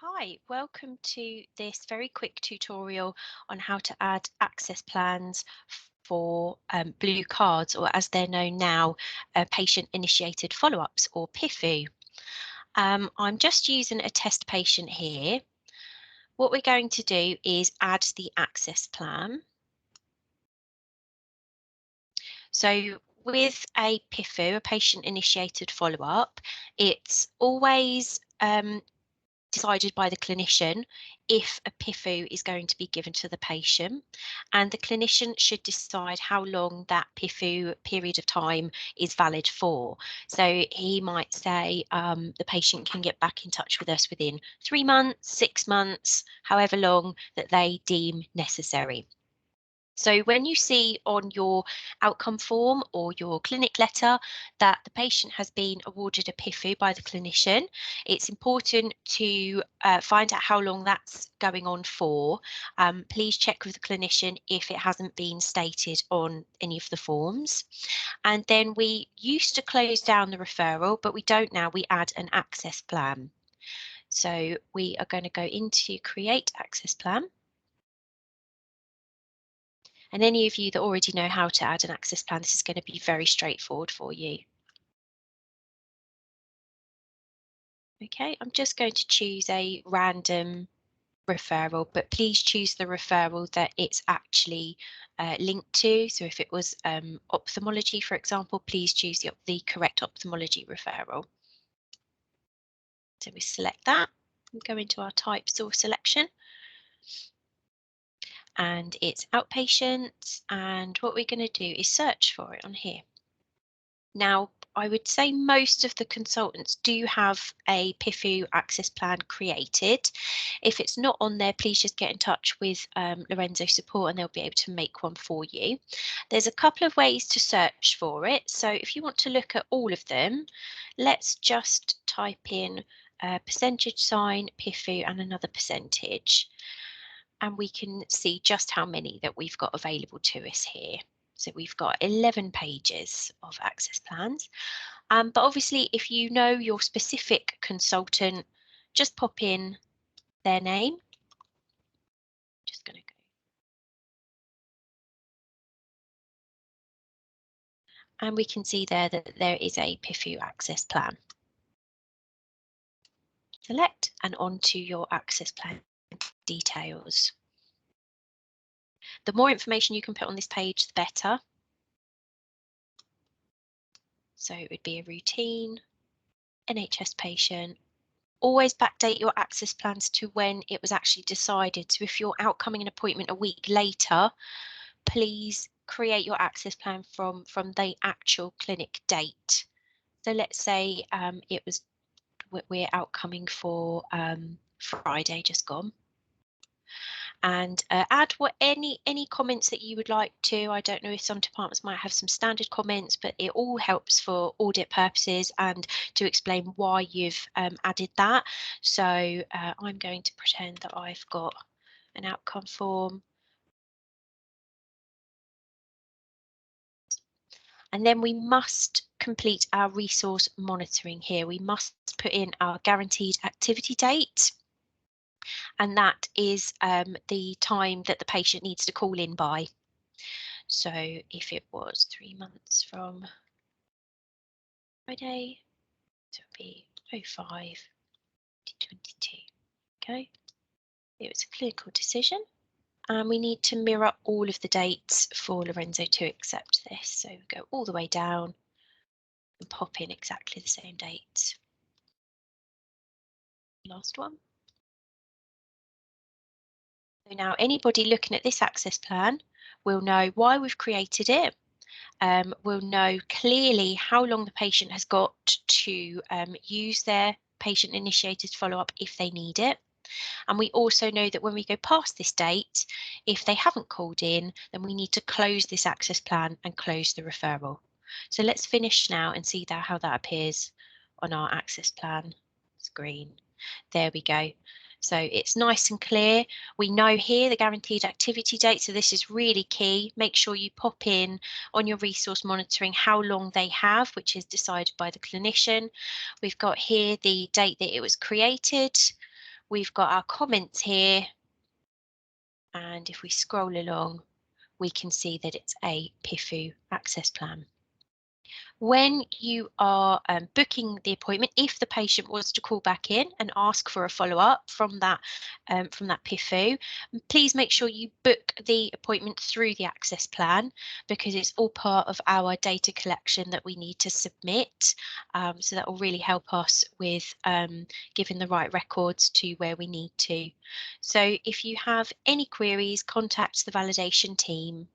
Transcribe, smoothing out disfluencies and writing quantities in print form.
Hi, welcome to this very quick tutorial on how to add access plans for blue cards, or as they're known now, patient-initiated follow-ups, or PIFU. I'm just using a test patient here. What we're going to do is add the access plan. So with a PIFU, a patient-initiated follow-up, it's always decided by the clinician if a PIFU is going to be given to the patient, and the clinician should decide how long that PIFU period of time is valid for. So he might say the patient can get back in touch with us within 3 months, 6 months, however long that they deem necessary. So when you see on your outcome form or your clinic letter that the patient has been awarded a PIFU by the clinician, it's important to find out how long that's going on for. Please check with the clinician if it hasn't been stated on any of the forms. And then we used to close down the referral, but we don't now. We add an access plan. So we are going to go into create access plan. And any of you that already know how to add an access plan, this is going to be very straightforward for you. Okay, I'm just going to choose a random referral, but please choose the referral that it's actually linked to. So if it was ophthalmology, for example, please choose the correct ophthalmology referral. So we select that and go into our type source selection. And it's outpatient, and what we're going to do is search for it on here. Now, I would say most of the consultants do have a PIFU access plan created. If it's not on there, please just get in touch with Lorenzo support and they'll be able to make one for you. There's a couple of ways to search for it. So if you want to look at all of them, let's just type in percentage sign, PIFU and another percentage. And we can see just how many that we've got available to us here. So we've got 11 pages of access plans. But obviously, if you know your specific consultant, just pop in their name. Just going to go. And we can see there that there is a PIFU access plan. Select and onto your access plan details. The more information you can put on this page, the better. So it would be a routine, NHS patient. Always backdate your access plans to when it was actually decided. So if you're out coming an appointment a week later, please create your access plan from the actual clinic date. So let's say we're out coming for Friday just gone. And add any comments that you would like to. I don't know if some departments might have some standard comments, but it all helps for audit purposes and to explain why you've added that. So I'm going to pretend that I've got an outcome form. And then we must complete our resource monitoring here. We must put in our guaranteed activity date. And that is the time that the patient needs to call in by. So if it was 3 months from Friday, so it would be 05/2022. Okay, it was a clinical decision. And we need to mirror all of the dates for Lorenzo to accept this. So we go all the way down and pop in exactly the same dates. Last one. So now anybody looking at this access plan will know why we've created it. Will know clearly how long the patient has got to use their patient-initiated follow-up if they need it. And we also know that when we go past this date, if they haven't called in, then we need to close this access plan and close the referral. So let's finish now and see how that appears on our access plan screen. There we go. So it's nice and clear. We know here the guaranteed activity date, so this is really key. Make sure you pop in on your resource monitoring how long they have, which is decided by the clinician. We've got here the date that it was created. we've got our comments here, and if we scroll along, we can see that it's a PIFU access plan. When you are booking the appointment, if the patient was to call back in and ask for a follow-up from that PIFU, please make sure you book the appointment through the access plan, because it's all part of our data collection that we need to submit. So that will really help us with giving the right records to where we need to. So if you have any queries, contact the validation team.